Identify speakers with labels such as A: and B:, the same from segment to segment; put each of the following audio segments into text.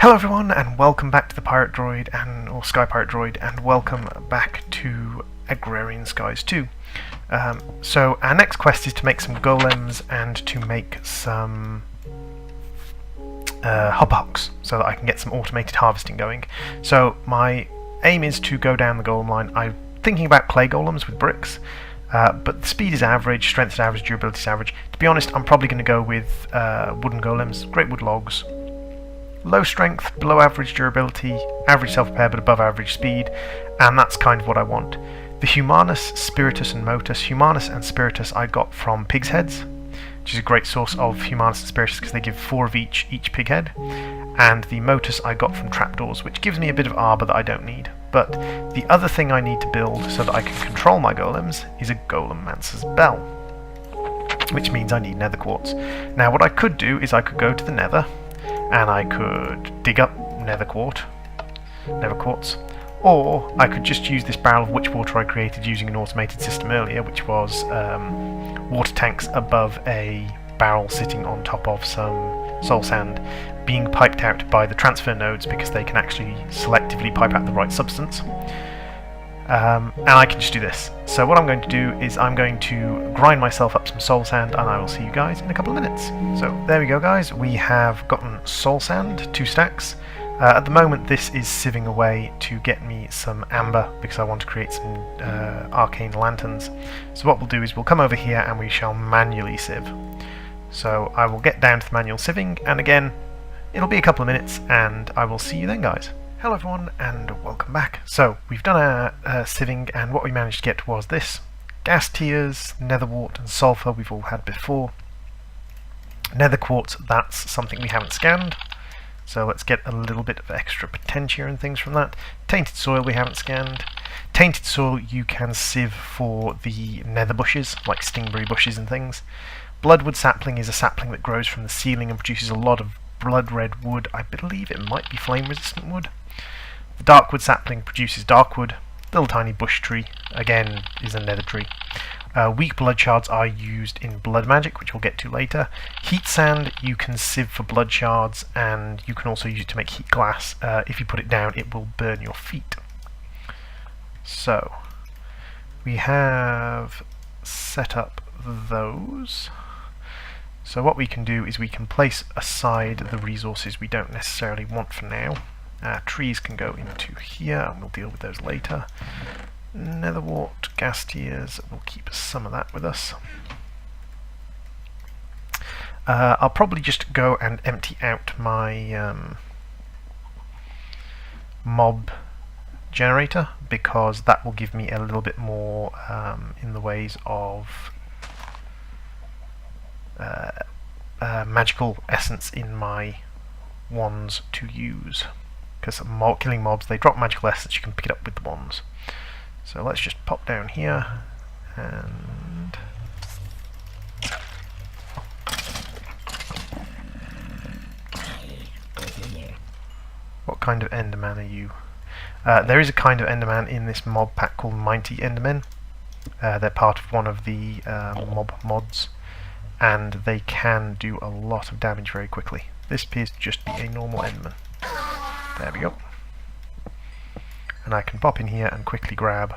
A: Hello everyone, and welcome back to the Pirate Droid, or Sky Pirate Droid, and welcome back to Agrarian Skies 2. So our next quest is to make some golems and to make some hopper-hocks, so that I can get some automated harvesting going. So my aim is to go down the golem line. I'm thinking about clay golems with bricks, but the speed is average, strength is average, durability is average. To be honest, I'm probably going to go with wooden golems, great wood logs. Low strength, below average durability, average self-repair but above average speed, and that's kind of what I want. The Humanus, Spiritus and Motus. Humanus and Spiritus I got from pig's heads, which is a great source of Humanus and Spiritus because they give 4 of each pig head. And the Motus I got from trapdoors, which gives me a bit of arbour that I don't need. But the other thing I need to build so that I can control my golems is a Golemmancer's Bell, which means I need nether quartz. Now what I could do is I could go to the nether, and I could dig up nether quartz, or I could just use this barrel of witch water I created using an automated system earlier, which was water tanks above a barrel sitting on top of some soul sand, being piped out by the transfer nodes because they can actually selectively pipe out the right substance. And I can just do this. So what I'm going to do is I'm going to grind myself up some soul sand, and I will see you guys in a couple of minutes. So there we go, guys. We have gotten soul sand, 2 stacks. At the moment this is sieving away to get me some amber because I want to create some arcane lanterns. So what we'll do is we'll come over here and we shall manually sieve. So I will get down to the manual sieving, and again it'll be a couple of minutes and I will see you then, guys. Hello everyone, and welcome back. So we've done our sieving, and what we managed to get was this: gas tears, netherwort and sulfur we've all had before. Nether quartz, that's something we haven't scanned, so let's get a little bit of extra potentia and things from that. Tainted soil we haven't scanned. Tainted soil you can sieve for the nether bushes, like stingberry bushes and things. Bloodwood sapling is a sapling that grows from the ceiling and produces a lot of blood red wood. I believe it might be flame resistant wood. The darkwood sapling produces darkwood. Little tiny bush tree, again, is a nether tree. Weak blood shards are used in blood magic, which we'll get to later. Heat sand you can sieve for blood shards, and you can also use it to make heat glass. If you put it down, it will burn your feet. So we have set up those. So what we can do is we can place aside the resources we don't necessarily want for now. Trees can go into here, and we'll deal with those later. Netherwort, gas tears, we'll keep some of that with us. I'll probably just go and empty out my mob generator, because that will give me a little bit more in the ways of magical essence in my wands to use, because killing mobs, they drop magical essence, you can pick it up with the wands. So let's just pop down here, and what kind of enderman are you? There is a kind of enderman in this mob pack called Mighty Endermen. They're part of one of the mob mods, and they can do a lot of damage very quickly. This appears to just be a normal enderman. There we go. And I can pop in here and quickly grab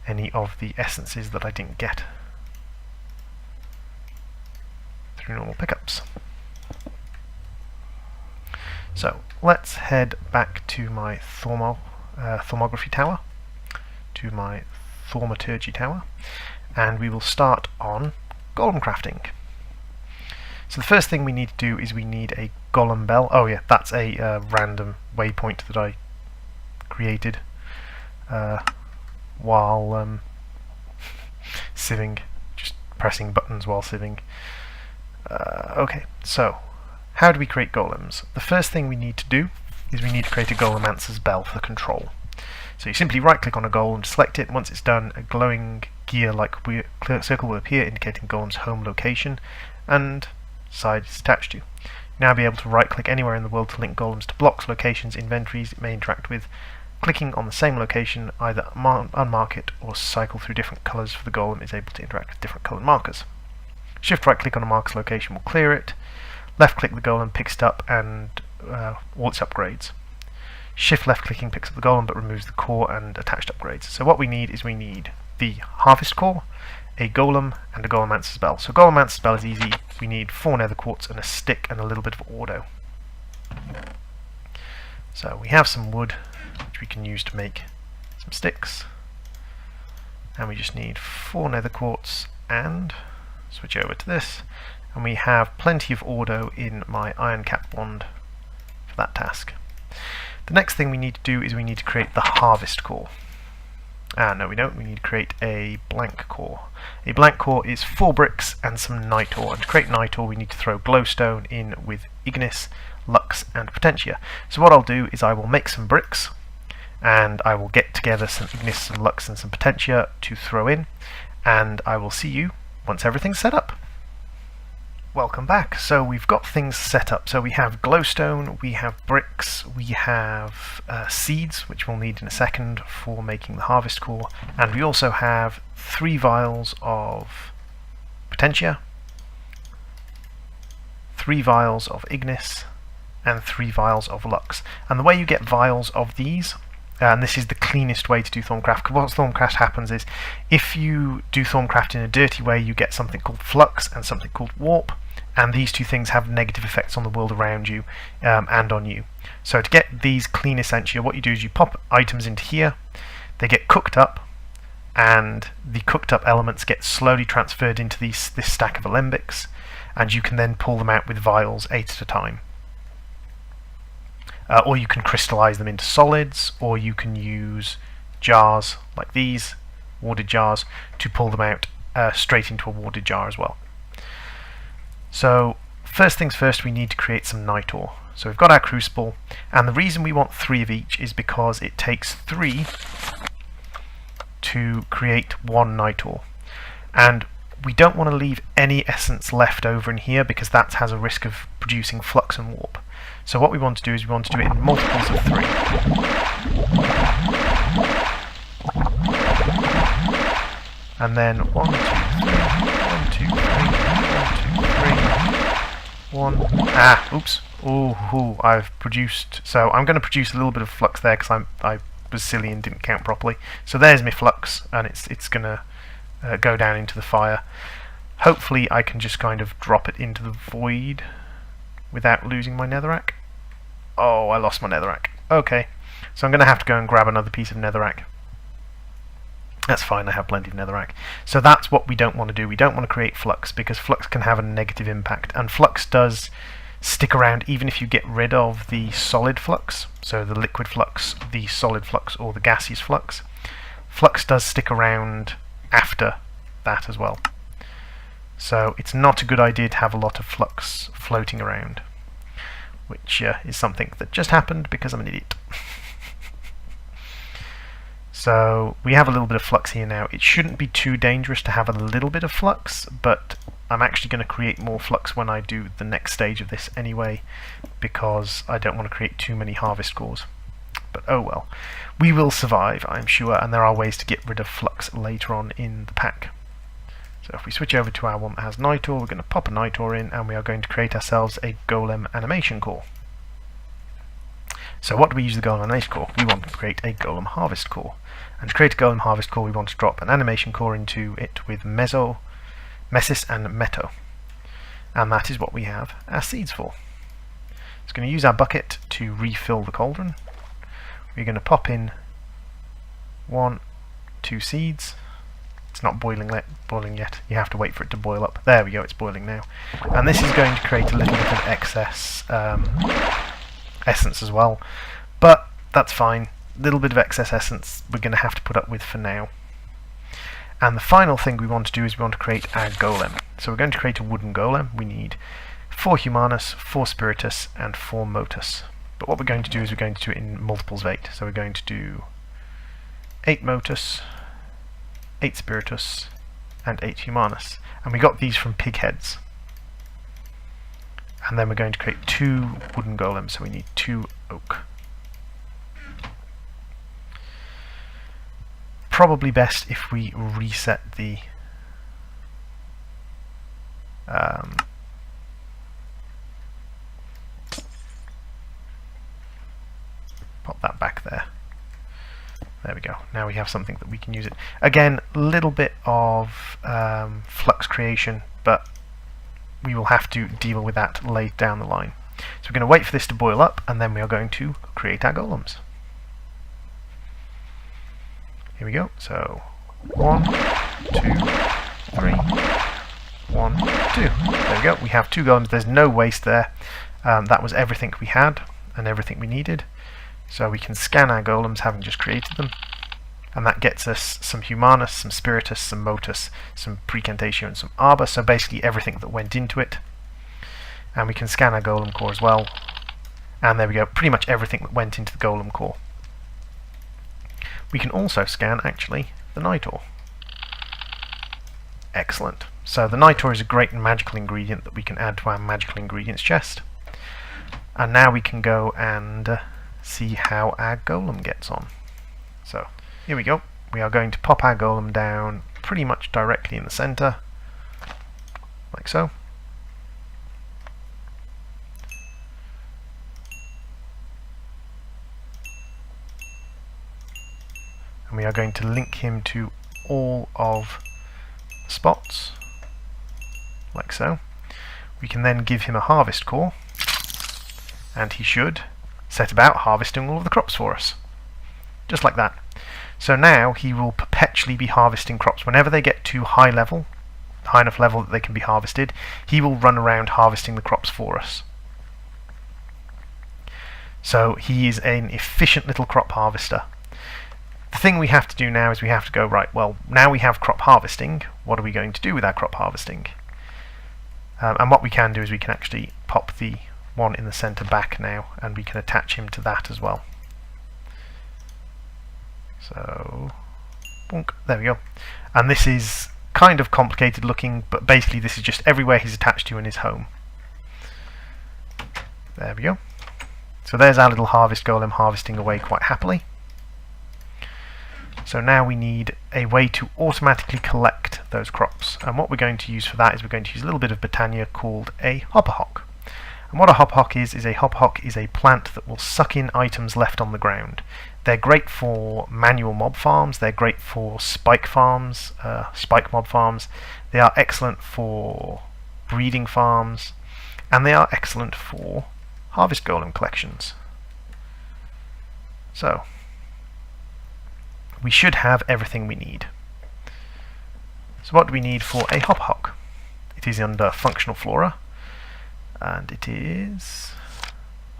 A: any of the essences that I didn't get through normal pickups. So let's head back to my thaumaturgy tower, and we will start on golem crafting. So the first thing we need to do is we need a golem bell. Oh yeah, that's a random waypoint that I created while sieving, just pressing buttons while sieving. Okay, so how do we create golems? The first thing we need to do is we need to create a Golemmancer's Bell for control. So you simply right click on a golem, select it. Once it's done, a glowing gear-like circle will appear indicating golem's home location and side it's attached to. Now be able to right click anywhere in the world to link golems to blocks, locations, inventories it may interact with. Clicking on the same location, either unmark it or cycle through different colours, for the golem is able to interact with different coloured markers. Shift right click on a marker's location will clear it. Left click the golem, picks it up, and all its upgrades. Shift left clicking picks up the golem but removes the core and attached upgrades. So what we need is the harvest core, a golem, and a golemancer spell. So golemancer spell is easy. We need 4 nether quartz and a stick and a little bit of ordo. So we have some wood which we can use to make some sticks, and we just need 4 nether quartz, and switch over to this, and we have plenty of ordo in my iron cap wand for that task. The next thing we need to do is we need to create the harvest core. No we don't, we need to create a blank core. A blank core is 4 bricks and some night ore, and to create night ore we need to throw glowstone in with ignis, lux and potentia. So what I'll do is I will make some bricks, and I will get together some ignis, some lux and some potentia to throw in, and I will see you once everything's set up. Welcome back. So we've got things set up. So we have glowstone, we have bricks, we have seeds, which we'll need in a second for making the harvest core, and we also have 3 vials of potentia, 3 vials of ignis, and 3 vials of lux. And the way you get vials of these, and this is the cleanest way to do Thorncraft, because what Thorncraft happens is, if you do Thorncraft in a dirty way, you get something called flux and something called warp, and these 2 things have negative effects on the world around you and on you. So to get these clean essentia, what you do is you pop items into here, they get cooked up, and the cooked up elements get slowly transferred into this stack of alembics, and you can then pull them out with vials 8 at a time. Or you can crystallize them into solids, or you can use jars like these, warded jars, to pull them out straight into a warded jar as well. So first things first, we need to create some night ore. So we've got our crucible, and the reason we want 3 of each is because it takes 3 to create 1 night ore. And we don't want to leave any essence left over in here, because that has a risk of producing flux and warp. So what we want to do is we want to do it in multiples of 3. And then 1, 2, 3, 1, 2, 3, 1, 2, 3, 1. Oops. Ooh, I've produced. So I'm going to produce a little bit of flux there because I was silly and didn't count properly. So there's my flux, and it's going to go down into the fire. Hopefully I can just kind of drop it into the void without losing my netherrack. Oh, I lost my netherrack. Okay, so I'm going to have to go and grab another piece of netherrack. That's fine, I have plenty of netherrack. So that's what we don't want to do. We don't want to create flux, because flux can have a negative impact, and flux does stick around even if you get rid of the solid flux, so the liquid flux, the solid flux, or the gaseous flux. Flux does stick around after that as well. So it's not a good idea to have a lot of flux floating around, which is something that just happened because I'm an idiot. So we have a little bit of flux here now. It shouldn't be too dangerous to have a little bit of flux, but I'm actually going to create more flux when I do the next stage of this anyway, because I don't want to create too many harvest cores. But oh well. We will survive, I'm sure, and there are ways to get rid of flux later on in the pack. So if we switch over to our one that has night ore, we're going to pop a night ore in, and we are going to create ourselves a golem animation core. So what do we use the golem animation core? We want to create a golem harvest core. And to create a golem harvest core, we want to drop an animation core into it with Mesis and Meto. And that is what we have our seeds for. It's going to use our bucket to refill the cauldron. We're going to pop in 1, 2 seeds. It's not boiling yet. You have to wait for it to boil up. There we go, it's boiling now. And this is going to create a little bit of excess essence as well. But that's fine. A little bit of excess essence we're going to have to put up with for now. And the final thing we want to do is we want to create our golem. So we're going to create a wooden golem. We need 4 Humanus, 4 Spiritus, and 4 Motus. But what we're going to do is we're going to do it in multiples of 8. So we're going to do 8 Motus, 8 Spiritus, and 8 Humanus. And we got these from pig heads. And then we're going to create 2 wooden golems, so we need 2 oak. Probably best if we reset the now we have something that we can use it. Again, a little bit of flux creation, but we will have to deal with that later down the line. So we're going to wait for this to boil up, and then we are going to create our golems. Here we go. So 1, 2, 3, 1, 2. There we go. We have 2 golems. There's no waste there. That was everything we had and everything we needed. So we can scan our golems, having just created them, and that gets us some Humanus, some Spiritus, some Motus, some Precantatio, and some Arbor. So basically everything that went into it. And we can scan our golem core as well. And there we go. Pretty much everything that went into the golem core. We can also scan, actually, the Nitor. Excellent. So the Nitor is a great magical ingredient that we can add to our magical ingredients chest. And now we can go and see how our golem gets on. So here we go. We are going to pop our golem down pretty much directly in the center, like so. And we are going to link him to all of the spots, like so. We can then give him a harvest core, and he should set about harvesting all of the crops for us. Just like that. So now he will perpetually be harvesting crops. Whenever they get to high enough level that they can be harvested, he will run around harvesting the crops for us. So he is an efficient little crop harvester. The thing we have to do now is we have to go, right, well, now we have crop harvesting, what are we going to do with our crop harvesting? And what we can do is we can actually pop the one in the center back now, and we can attach him to that as well. So, bonk, there we go. And this is kind of complicated looking, but basically this is just everywhere he's attached to in his home. There we go. So there's our little harvest golem harvesting away quite happily. So now we need a way to automatically collect those crops, and what we're going to use for that is we're going to use a little bit of Botania called a hopperhock. And what a hopperhock is a plant that will suck in items left on the ground. They're great for manual mob farms, they're great for spike farms, spike mob farms, they are excellent for breeding farms, and they are excellent for harvest golem collections. So we should have everything we need. So what do we need for a hopperhock? It is under functional flora, and it is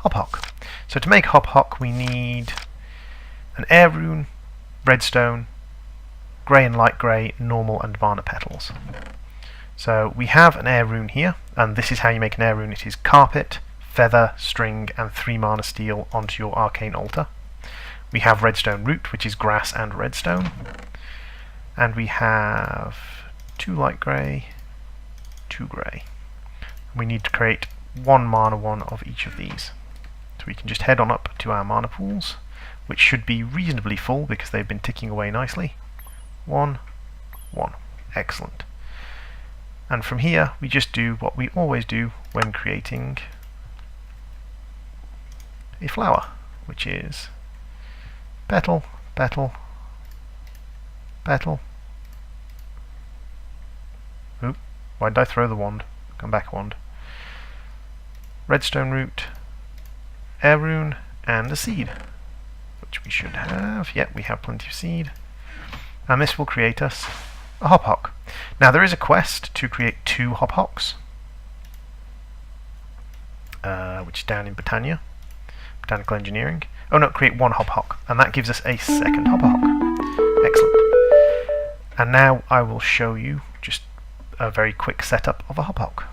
A: hopperhock. So to make hopperhock we need an air rune, redstone, grey and light grey, normal and mana petals. So we have an air rune here, and this is how you make an air rune. It is carpet, feather, string and 3 mana steel onto your arcane altar. We have redstone root, which is grass and redstone, and we have 2 light grey, 2 grey. We need to create 1 mana one of each of these. So we can just head on up to our mana pools, which should be reasonably full because they've been ticking away nicely. 1, 1. Excellent. And from here we just do what we always do when creating a flower, which is petal, petal, petal. Oop, why did I throw the wand? Come back, wand. Redstone root, air rune, and a seed, which we should have. Yep, we have plenty of seed. And this will create us a hopperhock. Now there is a quest to create 2 hopperhocks, which is down in Botania, Botanical Engineering. Oh no, create 1 hopperhock, and that gives us a second hopperhock. Excellent. And now I will show you just a very quick setup of a hopperhock.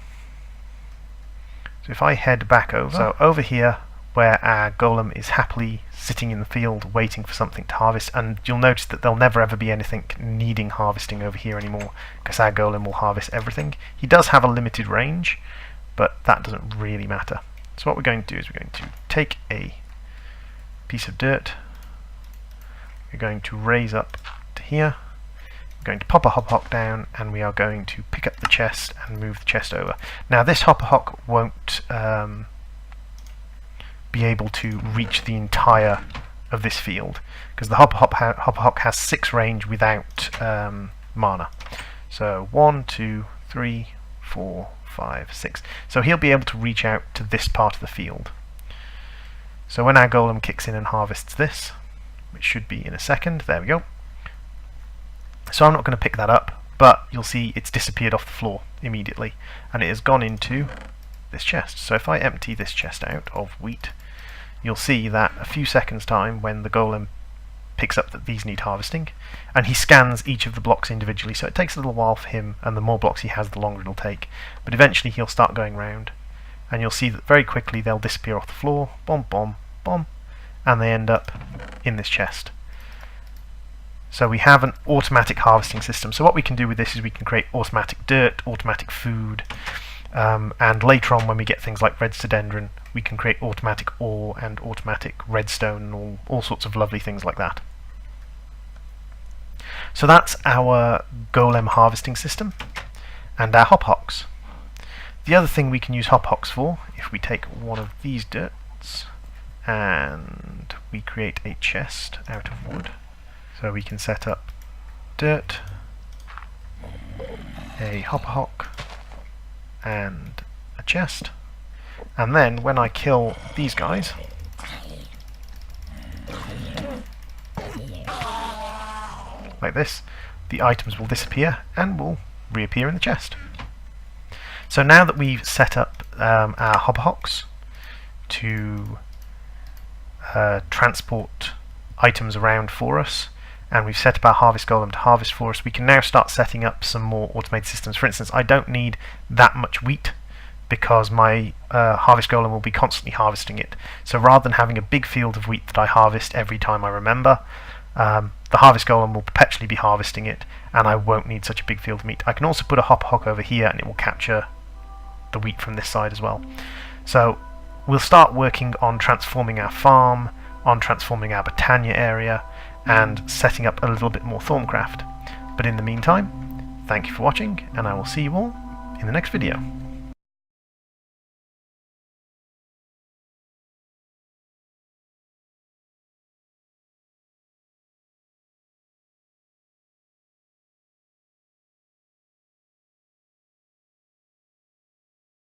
A: So if I head back over, so over here where our golem is happily sitting in the field waiting for something to harvest, and you'll notice that there'll never ever be anything needing harvesting over here anymore because our golem will harvest everything. He does have a limited range, but that doesn't really matter. So what we're going to do is we're going to take a piece of dirt, we're going to raise up to here, we're going to pop a hopperhock down, and we are going to pick up the chest and move the chest over. Now this hopperhock won't be able to reach the entire of this field, because the Hopperhock has 6 range without mana. So 1, 2, 3, 4, 5, 6. So he'll be able to reach out to this part of the field. So when our golem kicks in and harvests this, which should be in a second, there we go. So I'm not going to pick that up, but you'll see it's disappeared off the floor immediately, and it has gone into this chest. So if I empty this chest out of wheat, you'll see that a few seconds time, when the golem picks up that these need harvesting, and he scans each of the blocks individually, so it takes a little while for him, and the more blocks he has, the longer it'll take, but eventually he'll start going round, and you'll see that very quickly they'll disappear off the floor, bomb, bomb, bomb, and they end up in this chest. So we have an automatic harvesting system. So what we can do with this is we can create automatic dirt, automatic food, and later on when we get things like redstodendron, we can create automatic ore and automatic redstone and all sorts of lovely things like that. So that's our golem harvesting system and our Hopperhocks. The other thing we can use Hopperhocks for, if we take one of these dirts and we create a chest out of wood, so we can set up dirt, a Hopperhock, and a chest, and then when I kill these guys, like this, the items will disappear and will reappear in the chest. So now that we've set up our Hopperhocks to transport items around for us, and we've set up our harvest golem to harvest for us, we can now start setting up some more automated systems. For instance, I don't need that much wheat because my harvest golem will be constantly harvesting it. So rather than having a big field of wheat that I harvest every time I remember, the harvest golem will perpetually be harvesting it, and I won't need such a big field of meat. I can also put a Hopperhock over here and it will capture the wheat from this side as well. So we'll start working on transforming our farm, on transforming our Botania area, and setting up a little bit more Thorncraft. But in the meantime, thank you for watching, and I will see you all in the next video.